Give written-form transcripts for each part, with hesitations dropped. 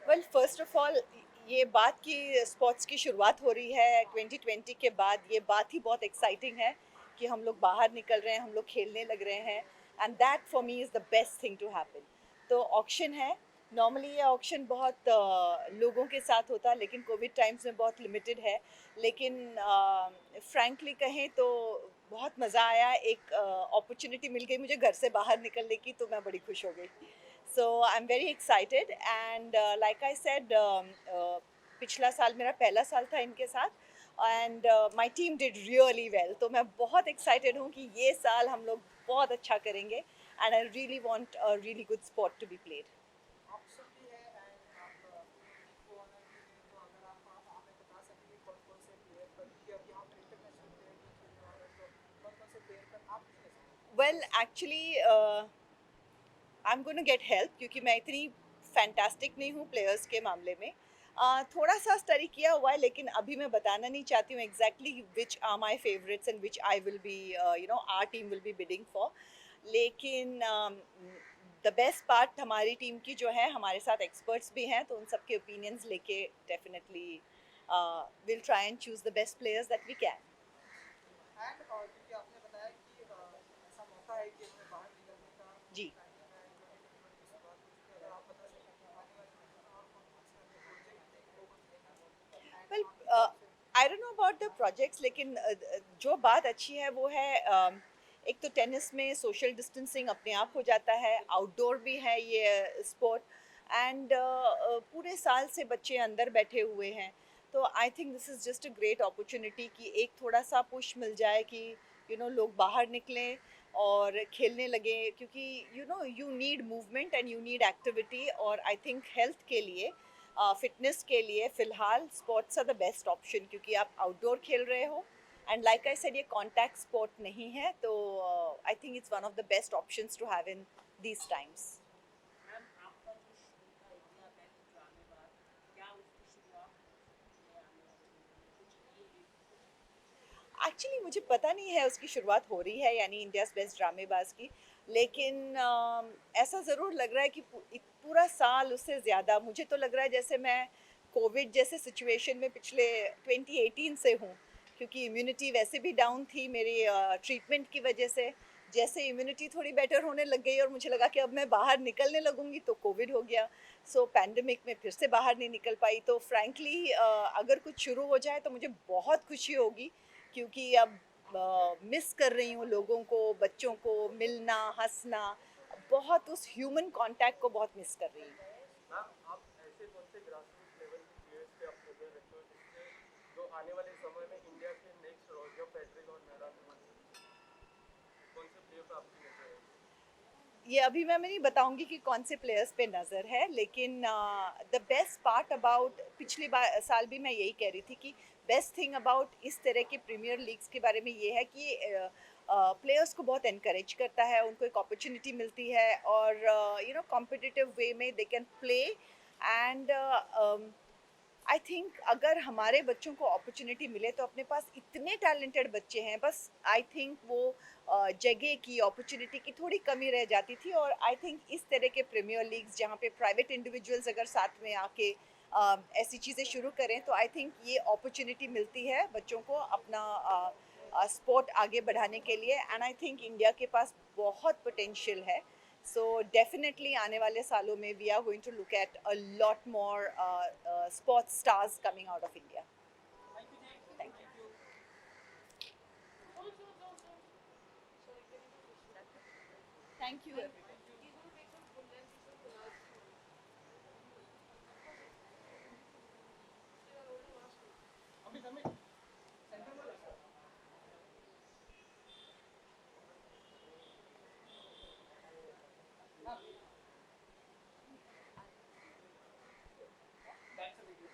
Well first of all ये बात कि स्पोर्ट्स की शुरुआत हो रही है 2020 के बाद, ये बात ही बहुत एक्साइटिंग है कि हम लोग बाहर निकल रहे हैं, हम लोग खेलने लग रहे हैं, and that for me is the best thing to happen. तो ऑक्शन है। नॉर्मली ये ऑक्शन बहुत लोगों के साथ होता है, लेकिन कोविड टाइम्स में बहुत लिमिटेड है। लेकिन फ्रैंकली कहें तो बहुत मज़ा आया। एक अपॉर्चुनिटी मिल गई मुझे घर से बाहर निकलने की, तो मैं बड़ी खुश हो गई। So I'm very excited and like I said, पिछला साल मेरा पहला साल था इनके साथ and my team did really well. तो मैं बहुत excited हूँ कि ये साल हम लोग बहुत अच्छा करेंगे and I really want a really good sport to be played. Option भी है एंड आप को ऑनर भी है, तो अगर आप हमें बता सकें कि कौन कौन से प्लेयर पर, क्योंकि अभी आप इंटरनेशनल प्लेयर भी खेलने वाले हैं, तो कौन कौन से प्लेयर पर आप खेल सकते Well, actually, I'm going to get help क्योंकि मैं इतनी फैंटास्टिक नहीं हूँ प्लेयर्स के मामले में। थोड़ा सा स्टडी किया हुआ है, लेकिन अभी मैं बताना नहीं चाहती हूँ exactly which are my favourites and which I will be are team will be bidding for. लेकिन द बेस्ट पार्ट हमारी टीम की जो है, हमारे साथ एक्सपर्ट्स भी हैं, तो उन सबके ओपिनियंस लेके definitely will try and choose the best players that we can. हैं। एंड क्योंकि आपने बताया कि ऐसा मौका है कि हमें बाहर निकलने का जी। टाइम है, 2021 की शुरुआत हो चुकी है, अगर आप बता सकें कि आने वाले दिनों में और कौन कौन से हमें प्रोजेक्ट देखने को मिलेंगे एंड वेल, आपकी तरफ से। I don't know about the projects, लेकिन जो बात अच्छी है वो है, एक तो टेनिस में सोशल डिस्टेंसिंग अपने आप हो जाता है, आउटडोर भी है ये स्पोर्ट, एंड पूरे साल से बच्चे अंदर बैठे हुए हैं। तो I think this is just a great opportunity कि एक थोड़ा सा पुश मिल जाए कि लोग बाहर निकलें और खेलने लगे, क्योंकि you need movement and you need activity, और आई थिंक हेल्थ के लिए, फिटनेस के लिए फ़िलहाल sports are the best option, क्योंकि आप आउटडोर खेल रहे हो एंड लाइक आई सेड ये कॉन्टैक्ट स्पोर्ट नहीं है, तो I think it's one of the best options to have in these times. Ma'am आपका जो शो था इंडिया बेस्ट ड्रामेबाज, क्या उसकी शुरुआत हो चुकी है आने वाले दिनों में, कुछ नई अपडेट? एक्चुअली मुझे पता नहीं है उसकी शुरुआत हो रही है यानी इंडियाज़ बेस्ट ड्रामेबाज की, लेकिन ऐसा ज़रूर लग रहा है कि पूरा साल, उससे ज़्यादा मुझे तो लग रहा है जैसे मैं कोविड जैसे सिचुएशन में पिछले 2018 से हूँ, क्योंकि इम्यूनिटी वैसे भी डाउन थी मेरी ट्रीटमेंट की वजह से। जैसे इम्यूनिटी थोड़ी बेटर होने लग गई और मुझे लगा कि अब मैं बाहर निकलने लगूंगी, तो कोविड हो गया। सो पैंडमिक में फिर से बाहर नहीं निकल पाई। तो फ्रैंकली अगर कुछ शुरू हो जाए तो मुझे बहुत खुशी होगी, क्योंकि अब मिस कर रही हूँ लोगों को, बच्चों को मिलना, हंसना, बहुत उस ह्यूमन कांटेक्ट को बहुत मिस कर रही हूँ। मैम आप ऐसे कौन से ग्रासरूट लेवल के प्लेयर्स पे आप नज़र रखते हो जिससे जो आने वाले समय में इंडिया के नेक्स्ट रॉजर फेडरिक और मैराडोना बन सकते हैं, कौन से प्लेयर पे आपकी नज़र है? ये अभी मैं नहीं बताऊंगी कि कौन से प्लेयर्स पे नज़र है, लेकिन द बेस्ट पार्ट अबाउट, पिछली बार साल भी मैं यही कह रही थी कि बेस्ट थिंग अबाउट इस तरह के प्रीमियर लीग्स के बारे में ये है कि प्लेयर्स को बहुत इनकरेज करता है, उनको एक अपॉर्चुनिटी मिलती है, और कॉम्पिटिटिव वे में they can play, and I think अगर हमारे बच्चों को अपॉर्चुनिटी मिले, तो अपने पास इतने टैलेंटेड बच्चे हैं, बस आई थिंक वो जगह की, अपॉर्चुनिटी की थोड़ी कमी रह जाती थी। और आई थिंक इस तरह के प्रीमियर लीग्स जहाँ पे प्राइवेट इंडिविजुअल्स अगर साथ में आके ऐसी चीज़ें शुरू करें, तो आई थिंक ये अपॉर्चुनिटी मिलती है बच्चों को अपना स्पोर्ट आगे बढ़ाने के लिए, एंड आई थिंक इंडिया के पास बहुत पोटेंशियल है। So definitely आने वाले सालों में we are going to look at a lot more sports stars coming out of India. Thank you जी। Thank thank you. You. Thank you, everybody. Thank you. Amit Amit centre में लगा। हाँ बैक से देखिए।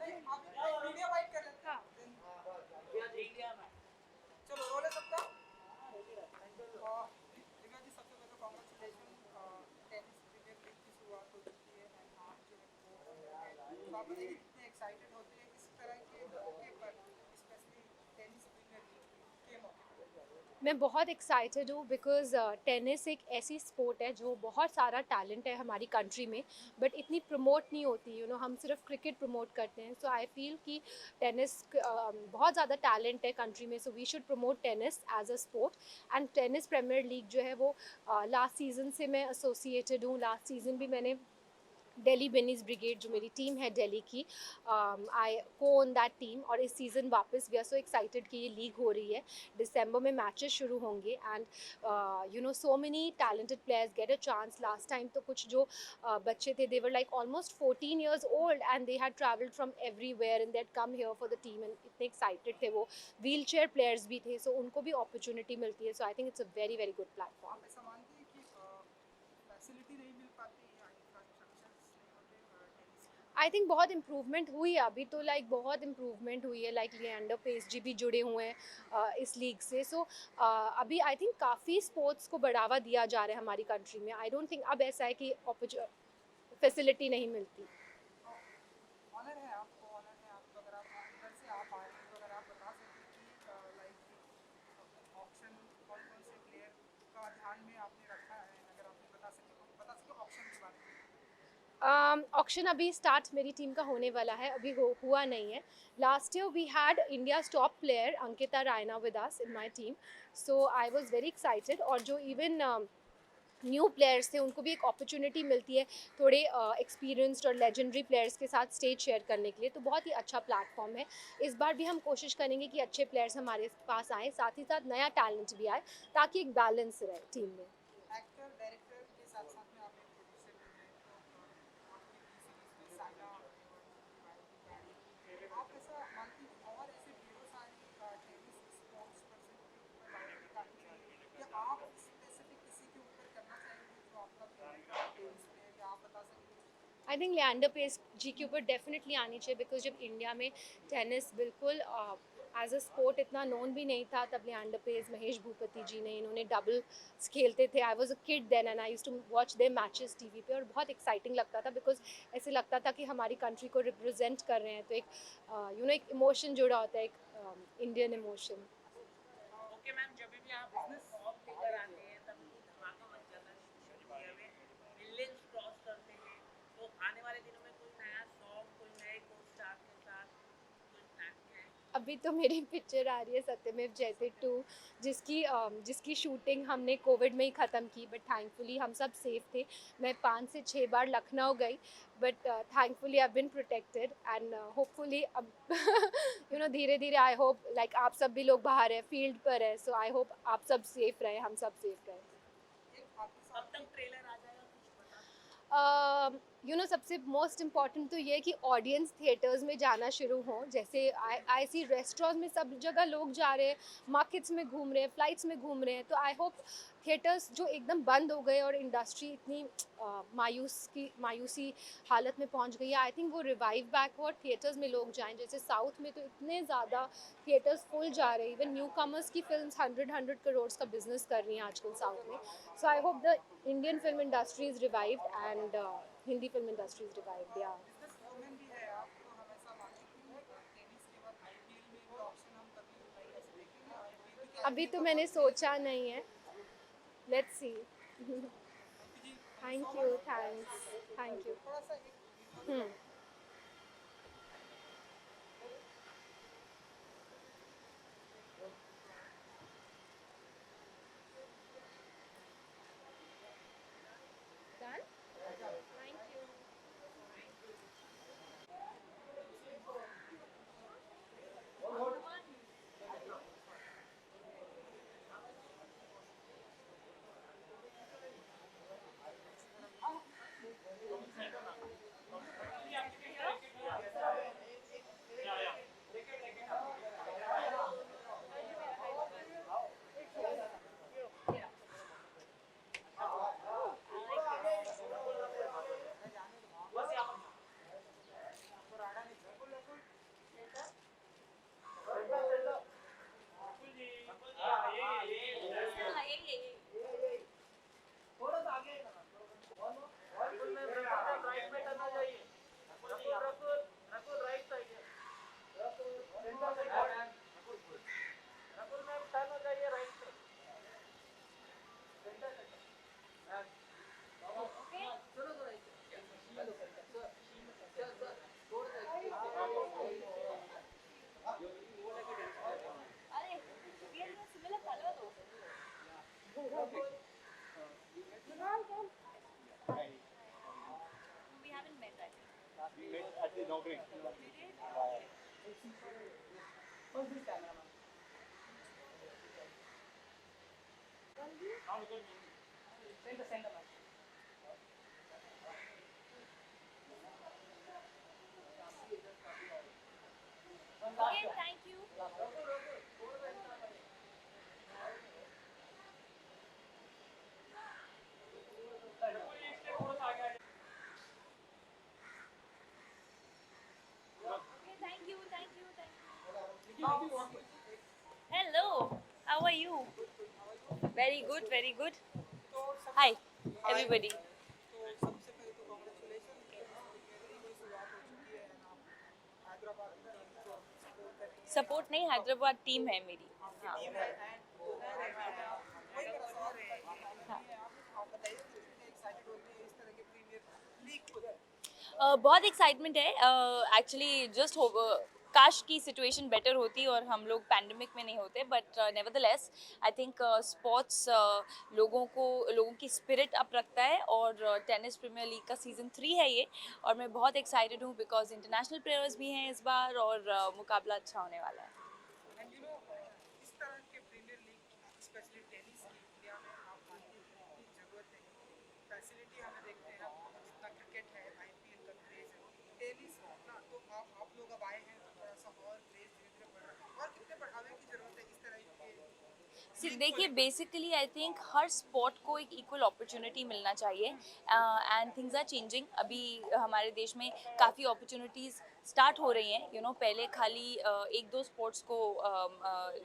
मीडिया वाइट कर लेते हैं। चलो रोल है सबका। दिव्या जी सबसे पहले कॉन्ग्रेचुलेशन, टेनिस प्रीमियर लीग की शुरुआत हो चुकी है एंड आज जो है वो हो गया है। तो आप बताइए कितने एक्साइटेड होते हैं इस तरह के मौके पर, स्पेशली टेनिस प्रीमियर लीग के मौके पर? मैं बहुत एक्साइटेड हूँ बिकॉज़ टेनिस एक ऐसी स्पोर्ट है जो बहुत सारा टैलेंट है हमारी कंट्री में, बट इतनी प्रमोट नहीं होती। हम सिर्फ क्रिकेट प्रमोट करते हैं। सो आई फील कि टेनिस बहुत ज़्यादा टैलेंट है कंट्री में, so we should promote tennis as a sport. And tennis premier league जो है वो लास्ट सीज़न से मैं एसोसिएटेड हूँ। लास्ट सीज़न भी मैंने दिल्ली बेनीज ब्रिगेड जो मेरी टीम है दिल्ली की, आई को ऑन दैट टीम। और इस सीज़न वापस वी आर सो एक्साइटेड कि ये लीग हो रही है। दिसंबर में मैचेस शुरू होंगे and so many talented players get a chance. Last time तो कुछ जो बच्चे थे, they were like almost 14 years old and they had travelled from everywhere and that come here for the team and इतने excited थे वो। Wheel chair players भी थे, सो उनको भी अपॉर्चुनिटी मिलती है। So I think it's a very very good platform. आप ऐसा मानते हैं कि फैसिलिटी नहीं मिल पाती या इंफ्रास्ट्रक्चर्स नहीं होते टेनिस के? आई थिंक बहुत इम्प्रूवमेंट हुई है अभी तो, लाइक बहुत इम्प्रूवमेंट हुई है। लाइक लिएंडर पेस जी भी जुड़े हुए हैं इस लीग से। सो अभी आई थिंक काफ़ी स्पोर्ट्स को बढ़ावा दिया जा रहा है हमारी कंट्री में। आई डोंट थिंक अब ऐसा है कि फैसिलिटी नहीं मिलती। ऑनर है आपको, ऑनर है आपको, अगर आप इधर से आप आए हैं तो अगर आप बता सकें कि लाइक ऑप्शन कौन कौन से प्लेयर का ध्यान में आपने रखा है, अगर आप बता सके ऑप्शन के बारे में। ऑक्शन अभी स्टार्ट मेरी टीम का होने वाला है, अभी हुआ नहीं है। Last year we had India's top player Ankita Raina with us in my team, so I was very excited. और जो इवन न्यू प्लेयर्स थे उनको भी एक अपॉर्चुनिटी मिलती है थोड़े एक्सपीरियंस्ड और लेजेंडरी प्लेयर्स के साथ स्टेज शेयर करने के लिए, तो बहुत ही अच्छा प्लेटफॉर्म है। इस बार भी हम कोशिश करेंगे कि अच्छे प्लेयर्स हमारे पास आएँ, साथ ही साथ नया टैलेंट भी आए, ताकि एक बैलेंस रहे टीम में। एक्टर डायरेक्टर के साथ साथ में आप एक प्रोड्यूसर भी हैं, तो आपकी टी सीरीज में साइना नेहवाल जी की बायोपिक आई, आप ऐसा मानती हैं कि और ऐसे ढेरों सारी टेनिस स्पोर्ट्स पर्सन के ऊपर बायोपिक आनी चाहिए, या आप स्पेसिफिक किसी के ऊपर करना चाहेंगे जो आपका फेवरेट टेनिस प्लेयर, या आप बता सकेंगे? आई थिंक लिएंडर पेस जी के ऊपर डेफिनेटली आनी चाहिए, बिकॉज जब इंडिया में टेनिस बिल्कुल एज अ स्पोर्ट इतना नोन भी नहीं था, तब लिएंडर पेस, महेश भूपति जी ने, इन्होंने डबल्स खेलते थे। I was a kid then and I used to watch their matches TV पे, और बहुत एक्साइटिंग लगता था बिकॉज ऐसे लगता था कि हमारी कंट्री को रिप्रेजेंट कर रहे हैं। तो एक एक इमोशन जुड़ा होता है, एक इंडियन इमोशन। ओके मैम, जब भी आप फॉर्म लेकर आते हैं तभी तो धमाका मच जाता है सोशल मीडिया में, मिलियंस क्रॉस करते हैं। तो आने वाले दिनों में कोई नया सॉन्ग, कोई नए को स्टार के साथ कोई प्लान है? अभी तो मेरी पिक्चर आ रही है सत्यमेव जयते 2, जिसकी शूटिंग हमने कोविड में ही ख़त्म की, बट थैंकफुली हम सब सेफ थे। मैं 5 से 6 बार लखनऊ गई, but thankfully I been protected and hopefully अब धीरे धीरे आई होप लाइक आप सब भी लोग बाहर हैं, फील्ड पर है, सो आई होप आप सब सेफ रहे, हम सब सेफ रहे। एक आपके कब साथ तक ट्रेलर आ जाएगा, कुछ बता सकते सबसे मोस्ट इम्पॉर्टेंट तो ये है कि ऑडियंस थिएटर्स में जाना शुरू हो। जैसे आई सी रेस्टोरेंट में सब जगह लोग जा रहे हैं, मार्केट्स में घूम रहे हैं, फ्लाइट्स में घूम रहे हैं, तो आई होप थिएटर्स जो एकदम बंद हो गए और इंडस्ट्री इतनी मायूसी हालत में पहुंच गई है, आई थिंक वो रिवाइव बैक हो और थिएटर्स में लोग जाएं। जैसे साउथ में तो इतने ज़्यादा थिएटर्स फुल जा रहे हैं, इवन न्यू कमर्स की फिल्म्स 100 करोड़ का बिजनेस कर रही हैं आजकल साउथ में। So I hope the Indian film industry is revived and Hindi film industry is revived, yeah. Business women भी है आप, तो हम ऐसा माने कि टेनिस के बाद आईपीएल में भी ऑप्शन हम कभी ऐसे देखेंगे आईपीएल, क्योंकि अभी आईपीएल तो का मैंने बहुत सोचा नहीं है, लेट्स सी। थैंक यू जी, थैंक यू, थैंक यू। थोड़ा सा एक Done? Thank you. Okay, thank you. Okay, thank you, thank you, thank you. Hello, how are you? Very good, very good. तो सब Hi, everybody. तो सबसे पहले तो कॉन्ग्रेचुलेशन प्रीमियर लीग की शुरुआत हो चुकी है एंड आप हैदराबाद की टीम को सपोर्ट कर रही हैं सपोर्ट नहीं, हैदराबाद टीम है मेरी. आपकी टीम है एंड वही मेरा सवाल है आप बताइए कितने एक्साइटेड होते हैं इस तरह के प्रीमियर लीग को बहुत एक्साइटमेंट है एक्चुअली. जस्ट काश की सिचुएशन बेटर होती और हम लोग पैंडमिक में नहीं होते, but nevertheless I think sports लोगों की स्पिरिट अप रखता है. और टेनिस प्रीमियर लीग का सीज़न 3 है ये, और मैं बहुत एक्साइटेड हूँ बिकॉज इंटरनेशनल प्लेयर्स भी हैं इस बार, और मुकाबला अच्छा होने वाला है. एंड यू नो इस तरह के प्रीमियर लीग स्पेशली टेनिस की इंडिया में आप मानते हैं की ज़रूरत है फैसिलिटी हमें देखते हैं जितना क्रिकेट है आईपीएल का क्रेज है टेनिस ना तो आप लोग अब आए हैं तो थोड़ा सा और क्रेज धीरे धीरे बढ़ रहा है और कितने बढ़ावे की ज़रूरत है इस तरह के देखिए, basically I think her sport को एक इक्वल अपॉर्चुनिटी मिलना चाहिए, एंड थिंग्स आर चेंजिंग. अभी हमारे देश में काफ़ी अपॉर्चुनिटीज़ स्टार्ट हो रही हैं. पहले खाली एक दो स्पोर्ट्स को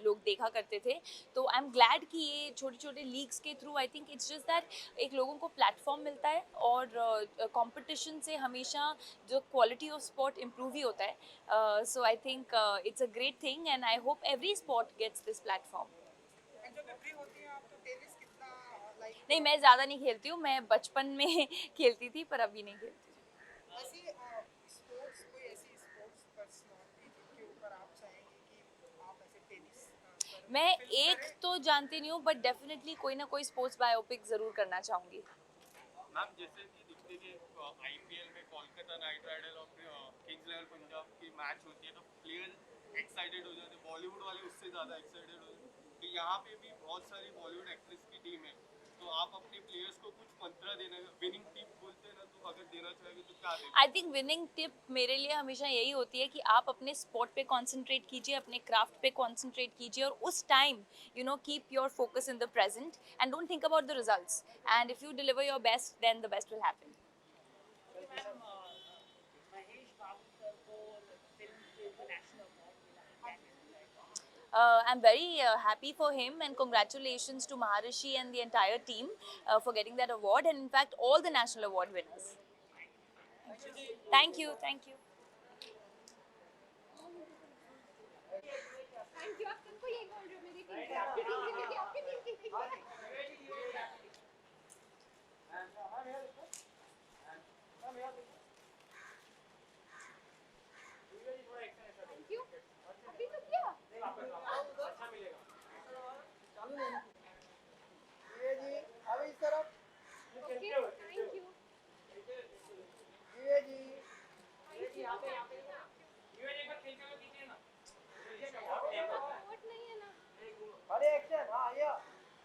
लोग देखा करते थे. तो आई एम ग्लैड कि ये छोटे छोटे लीग्स के through I think it's just that एक लोगों को प्लेटफॉर्म मिलता है, और कंपटीशन से हमेशा जो क्वालिटी ऑफ स्पोर्ट इम्प्रूव ही होता है. So I think it's a great thing, and I hope every sport gets this platform. And जब फ्री होती हैं आप तो टेनिस कितना लाइक नहीं, मैं ज़्यादा नहीं खेलती हूँ. मैं बचपन में खेलती थी, पर अभी नहीं खेलती. ऐसी स्पोर्ट्स कोई ऐसी स्पोर्ट्स पर्सनालिटी जिनके ऊपर आप चाहेंगे कि आप ऐसे टेनिस पर मैं फिल्म एक करें तो जानती नहीं हूँ, बट डेफिनेटली कोई ना कोई स्पोर्ट्स बायोपिक ज़रूर करना चाहूँगी. मैम जैसे कि दिखते कि आईपीएल में कोलकाता नाइट राइडर और किंग्स इलेवन पंजाब की मैच होती है तो प्लेयर एक्साइटेड हो जाते हैं, बॉलीवुड वाले उससे ज़्यादा एक्साइटेड हो जाते हैं. तो यहाँ पे भी बहुत सारी बॉलीवुड एक्ट्रेस की टीम है, तो आप अपने प्लेयर्स को कुछ मंत्रा देना, विनिंग टिप बोलते हैं ना, तो अगर देना चाहेंगे तो क्या देंगे? आई थिंक विनिंग टिप मेरे लिए हमेशा यही होती है कि आप अपने स्पोर्ट पे कॉन्सेंट्रेट कीजिए, अपने क्राफ्ट पे कॉन्सेंट्रेट कीजिए, और उस time keep your focus in the present and don't think about the results. And if you deliver your best, then the best will happen. Ma'am Mahesh Babu sir को फिल्म के लिए नेशनल अवार्ड मिला है. I'm very happy for him, and congratulations to Maharishi and the entire team for getting that award, and in fact all the national award winners. Thank you, thank you. Thank you. आप सबको यही बोल रहे हो मेरी team के, आपकी team जीतेगी, आपकी टीम जीतेगी. Thank you. अभी तो किया. ये जी अब इस तरफ ओके, थैंक यू. ये जी सपोर्ट नहीं है ना. अरे एक्शन हाँ ये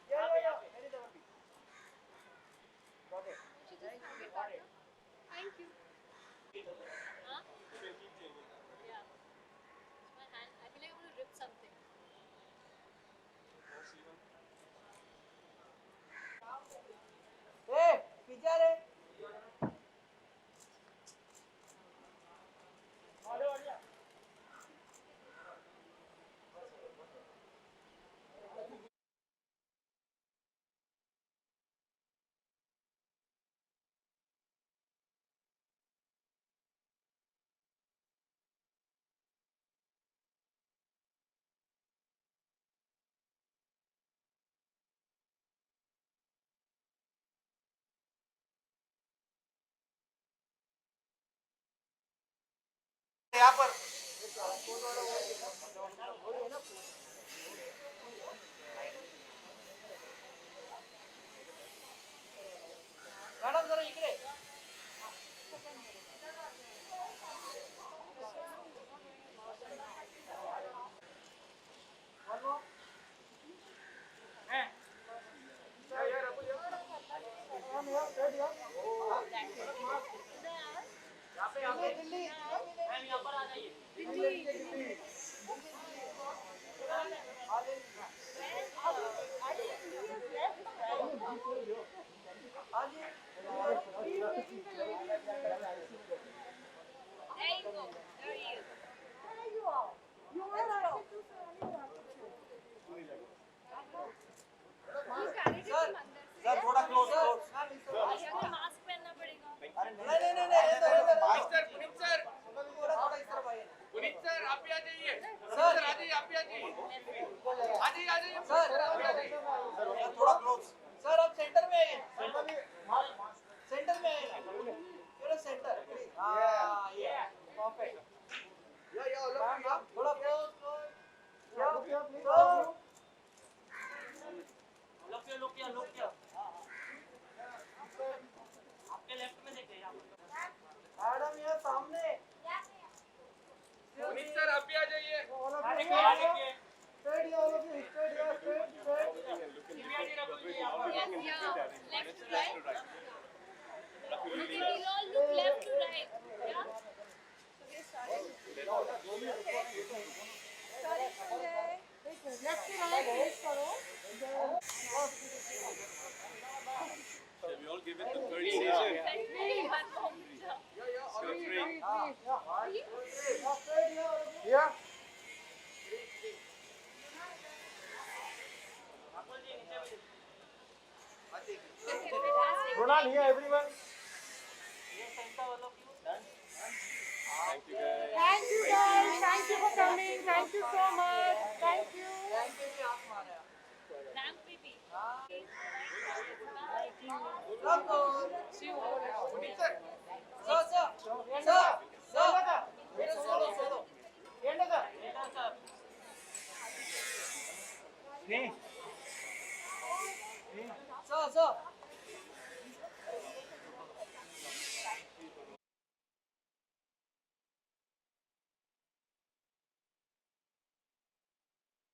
मेरी तरफ भी ओके थैंक यू. हाँ? Yeah. My hand. I feel like I'm gonna rip something. ए पीछे रे यहाँ पर मैडम जरा इकडे सर आप भी आ जाइए सर आ जाइए आप भी आ जाइए सर थोड़ा क्लोज सर आप सेंटर में आइए सेंटर में आइए थोड़ा सेंटर हाँ ये परफेक्ट या ऑल ऑफ यू थोड़ा क्लोज लोग क्या आपके लेफ्ट में देखिए यहाँ पर मैडम ये सामने पुनीत सर आप भी आ जाइए straight all of you straight straight Yes, yeah. Left to right. Okay, we'll all look left to right. Yeah. Left to right face करो Shall we all give it the third season? या Ronald here everyone Thank you guys. Thank you guys. Thank you for coming. Thank you so much. Thank you. Ramp baby. Sir.